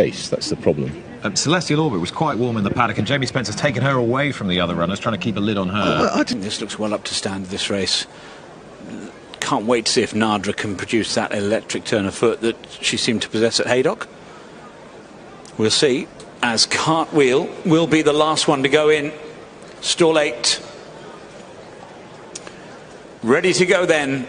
pace. That's the problem. Celestial Orbit was quite warm in the paddock, and Jamie Spencer's taken her away from the other runners, trying to keep a lid on her. I think this looks well up to stand, this race. Can't wait to see if Nadra can produce that electric turn of foot that she seemed to possess at Haydock. We'll see, as Cartwheel will be the last one to go in. Stall 8. Ready to go then.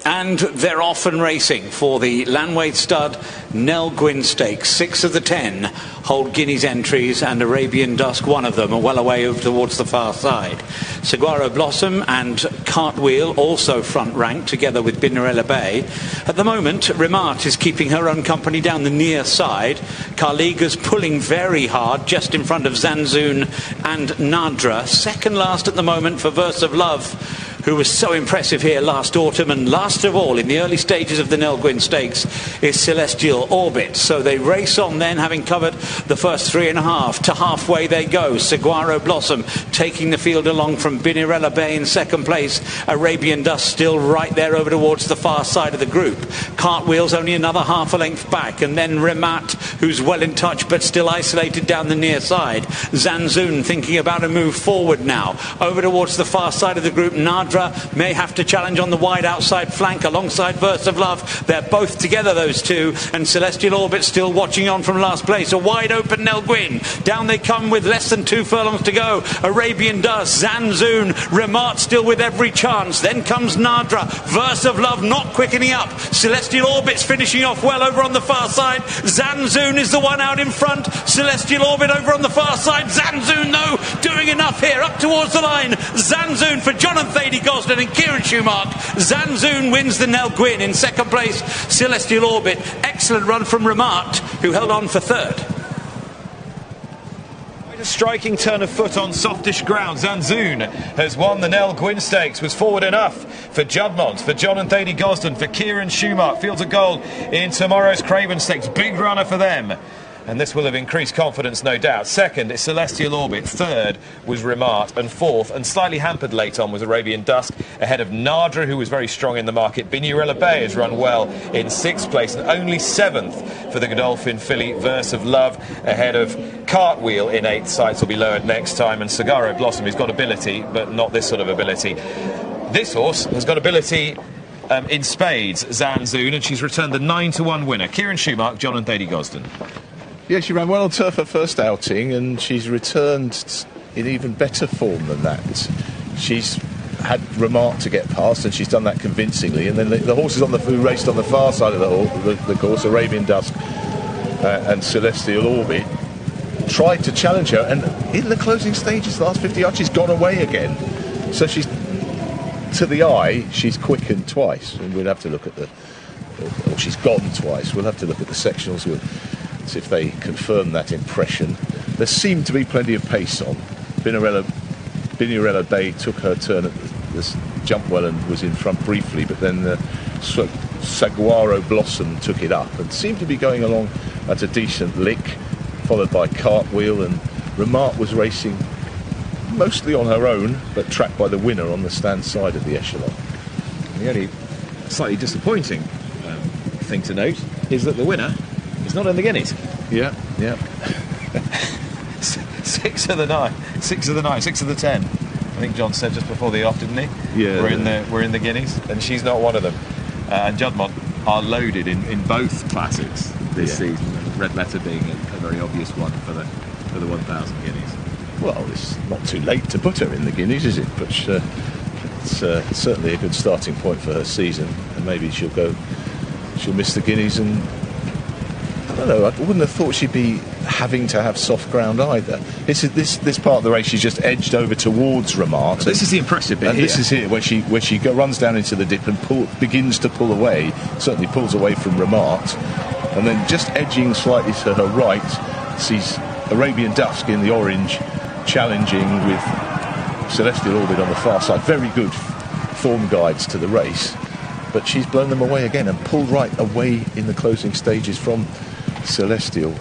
And they're off and racing for the Lanwades stud Nell Gwyn Stakes. 6 of the 10 hold Guineas entries, and Arabian Dusk, one of them, are well away over towards the far side. Saguaro Blossom and Cartwheel also front rank together with Binarella Bay. At the moment, Remaat is keeping her own company down the near side. Carliga's pulling very hard just in front of Zanzoun and Nadra. Second last at the moment for Verse of Love, who was so impressive here last autumn. And last of all, in the early stages of the Nell Gwyn Stakes, is Celestial Orbit. So they race on then, having covered the first 3.5. To halfway they go. Saguaro Blossom taking the field along from Binarella Bay in second place. Arabian Dust still right there over towards the far side of the group. Cartwheel's only another half a length back. And then Remaat, who's well in touch but still isolated down the near side. Zanzoun thinking about a move forward now. Over towards the far side of the group, Nadra may have to challenge on the wide outside flank alongside Verse of Love. They're both together, those two, and Celestial Orbit still watching on from last place. A wide open Nell Gwyn. Down they come with less than 2 furlongs to go. Arabian Dust, Zanzoun, Remaat still with every chance. Then comes Nadra. Verse of Love not quickening up. Celestial Orbit's finishing off well over on the far side. Zanzoun is the one out in front. Celestial Orbit over on the far side. Zanzoun, though, doing enough here up towards the line. Zanzoun for John and Thady Gosden and Kieran Schumark. Zanzoun wins the Nell Gwyn. In second place, Celestial Orbit. Excellent run from Remaat, who held on for third. A striking turn of foot on softish ground. Zanzoun has won the Nell Gwyn Stakes. Was forward enough for Juddmonte, for John and Thady Gosden, for Kieran Schumark. Fields of gold in tomorrow's Craven Stakes. Big runner for them. And this will have increased confidence, no doubt. Second is Celestial Orbit. Third was Remaat. And fourth, and slightly hampered late on, was Arabian Dusk, ahead of Nadra, who was very strong in the market. Binarella Bay has run well in 6th place, and only 7th for the Godolphin filly Verse of Love, ahead of Cartwheel in 8th. Sights will be lowered next time. And Saguaro Blossom, who's got ability, but not this sort of ability. This horse has got ability in spades, Zanzoun, and she's returned the 9-1 winner. Kieran Schumark, John and Thady Gosden. Yeah, she ran well on turf her first outing, and she's returned in even better form than that. She's had Remaat to get past, and she's done that convincingly. And then the horses who raced on the far side of the course, Arabian Dusk and Celestial Orbit, tried to challenge her, and in the closing stages, the last 50 yards, she's gone away again. So she's, to the eye, she's quickened twice, and we'll have to look at or she's gone twice. We'll have to look at the sectionals. See if they confirm that impression. There seemed to be plenty of pace on. Binarella Bay took her turn at this jump well and was in front briefly, but then the Saguaro Blossom took it up and seemed to be going along at a decent lick, followed by Cartwheel, and Remaat was racing mostly on her own, but tracked by the winner on the stand side of the echelon. The only slightly disappointing thing to note is that the winner is not in the Guineas. Yeah. 6 of the 9, 6 of the 9, 6 of the 10. I think John said just before the off, didn't he? Yeah. We're in the Guineas, and she's not one of them. And Juddmonte are loaded in both classics this season. Red Letter being a very obvious one for the 1,000 Guineas. Well, it's not too late to put her in the Guineas, is it? But it's certainly a good starting point for her season, and maybe she'll miss the Guineas. And I don't know, I wouldn't have thought she'd be having to have soft ground either. This part of the race, she's just edged over towards Remaat. This is the impressive bit. And this is here where she runs down into the dip and begins to pull away. Certainly pulls away from Remaat, and then just edging slightly to her right, sees Arabian Dusk in the orange challenging with Celestial Orbit on the far side. Very good form guides to the race, but she's blown them away again and pulled right away in the closing stages from Celestial.